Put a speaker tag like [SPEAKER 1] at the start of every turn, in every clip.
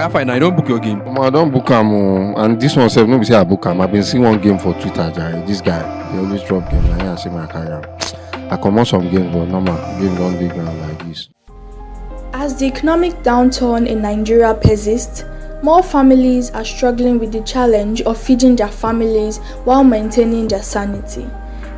[SPEAKER 1] how far now? You don't book your game.
[SPEAKER 2] I don't book him, and this one self, nobody say I book him. I've been seeing one game for Twitter, Jare. This guy, they always drop game. I see my career. I come on some games, but normal game don't dig ground like this.
[SPEAKER 3] As the economic downturn in Nigeria persists, more families are struggling with the challenge of feeding their families while maintaining their sanity.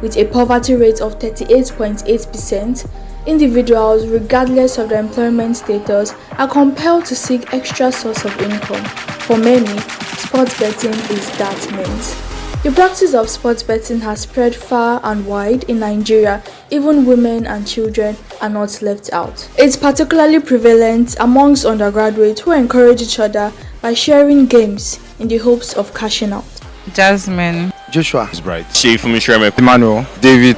[SPEAKER 3] With a poverty rate of 38.8%, individuals, regardless of their employment status, are compelled to seek extra source of income. For many, sports betting is that means. The practice of sports betting has spread far and wide in Nigeria. Even women and children are not left out. It's particularly prevalent amongst undergraduates who encourage each other by sharing games in the hopes of cashing out.
[SPEAKER 4] Jasmine.
[SPEAKER 5] Joshua.
[SPEAKER 6] It's bright. Sheifumi Shreme.
[SPEAKER 5] Emmanuel.
[SPEAKER 2] David.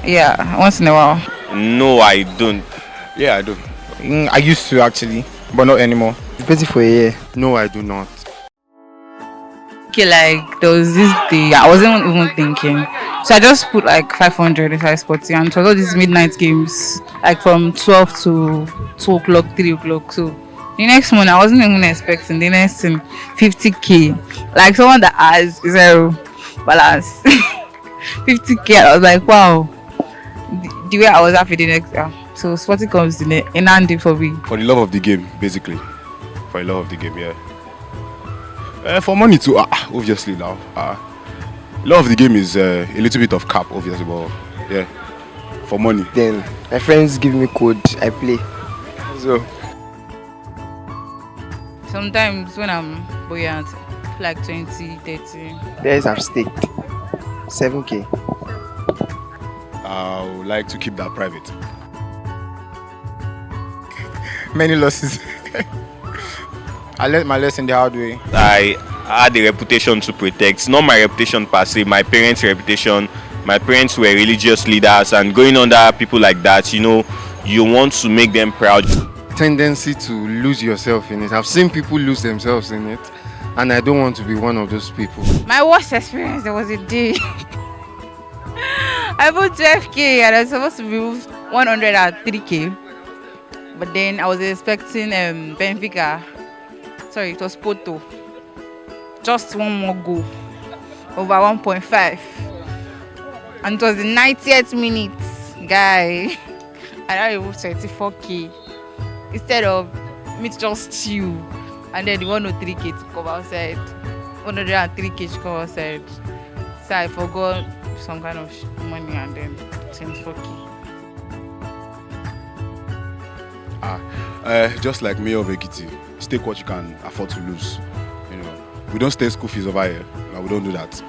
[SPEAKER 4] Yeah, once in a while.
[SPEAKER 6] No, I don't.
[SPEAKER 5] Yeah, I do. I used to actually, but not anymore.
[SPEAKER 7] It's betting for a year.
[SPEAKER 2] No, I do not.
[SPEAKER 4] Okay, like there was this day I wasn't even thinking, so I just put like 500 if I spot it, and it was all these midnight games, like from 12 to 2 o'clock, 3 o'clock. So the next morning I wasn't even expecting the next thing 50k, like someone that has zero balance. 50k. I was like, wow, the way I was happy the next year. So sporting comes in handy for me.
[SPEAKER 6] For the love of the game, basically. For the love of the game, yeah. For money too, obviously now. Love of the game is a little bit of cap, obviously, but yeah, for money.
[SPEAKER 7] Then my friends give me code, I play. So
[SPEAKER 4] Sometimes when I'm buoyant, like 20, 30.
[SPEAKER 7] there's I've staked 7k.
[SPEAKER 6] I would like to keep that private.
[SPEAKER 5] Many losses. I learned my lesson the hard way.
[SPEAKER 6] I had a reputation to protect, not my reputation per se, my parents' reputation. My parents were religious leaders, and going under people like that, you know, you want to make them proud.
[SPEAKER 2] Tendency to lose yourself in it. I've seen people lose themselves in it, and I don't want to be one of those people.
[SPEAKER 4] My worst experience, there was a day I put 12k and I was supposed to remove 103k, but then I was expecting Benfica. Sorry, it was Porto. Just one more goal over 1.5, and it was the 90th minute, guy. And I removed 24k instead of me to just chill, and then the 103k to come outside, 103k to come outside. So I forgot some kind of money, and then 24k.
[SPEAKER 6] Just like Mayor of Ekiti, stake what you can afford to lose. You know, we don't stake school fees over here. No, we don't do that.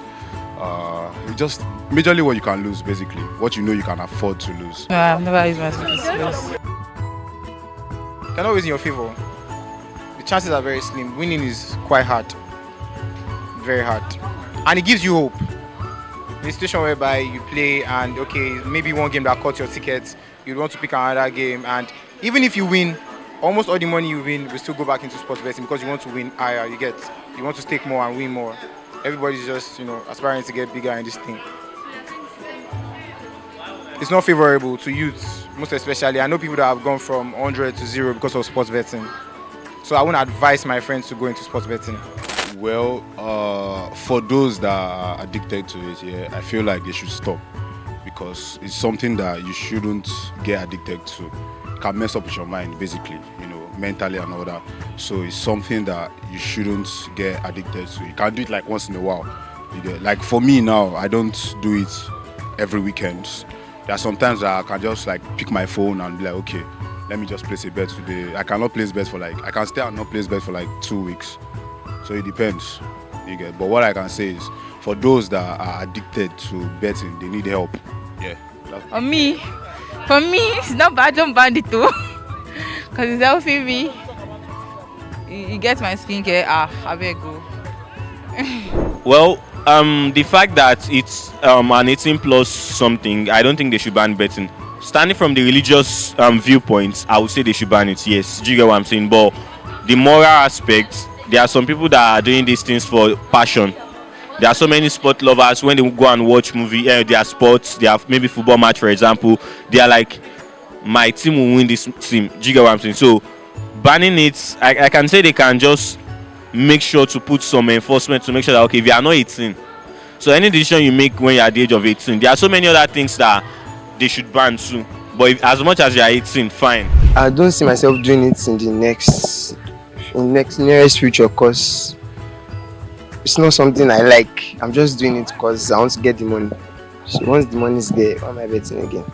[SPEAKER 6] Just majorly what you can lose, basically. What you know you can afford to lose.
[SPEAKER 4] No, I've never used my school fees.
[SPEAKER 5] Can always in your favor. The chances are very slim. Winning is quite hard. Very hard. And it gives you hope. In a situation whereby you play and okay, maybe one game that caught your ticket, you want to pick another game, and even if you win, almost all the money you win will still go back into sports betting because you want to win higher. You want to stake more and win more. Everybody's just, you know, aspiring to get bigger in this thing. It's not favorable to youths, most especially. I know people that have gone from 100 to 0 because of sports betting. So I wouldn't advise my friends to go into sports betting.
[SPEAKER 6] Well, for those that are addicted to it, yeah, I feel like they should stop because it's something that you shouldn't get addicted to. It can mess up with your mind, basically, you know, mentally and all that. So it's something that you shouldn't get addicted to. You can do it like once in a while. You get, like for me now, I don't do it every weekend. There are sometimes that I can just like pick my phone and be like, okay, let me just place a bet today. I cannot place bets for like, I can stay and not place bets for like 2 weeks. So it depends, you get. But what I can say is, for those that are addicted to betting, they need help. Yeah.
[SPEAKER 4] For me, it's not bad. Don't ban it too, cause it's helping me. You get my skincare. I better go.
[SPEAKER 6] Well, the fact that it's an 18 plus something, I don't think they should ban betting. Standing from the religious viewpoints, I would say they should ban it. Yes, do you get what I'm saying? But the moral aspect, there are some people that are doing these things for passion. There are so many sport lovers, when they go and watch movie, their sports, they have maybe football match, for example, they are like, my team will win this team. Do you get what I'm saying? So
[SPEAKER 1] banning it, I can say they can just make sure to put some enforcement to make sure that, okay, if you are not 18, so any decision you make when you are at the age of 18, there are so many other things that they should ban too. But if, as much as you are 18, fine.
[SPEAKER 7] I don't see myself doing it in the nearest future, because it's not something I like. I'm just doing it because I want to get the money. So once the money is there, why am I betting again?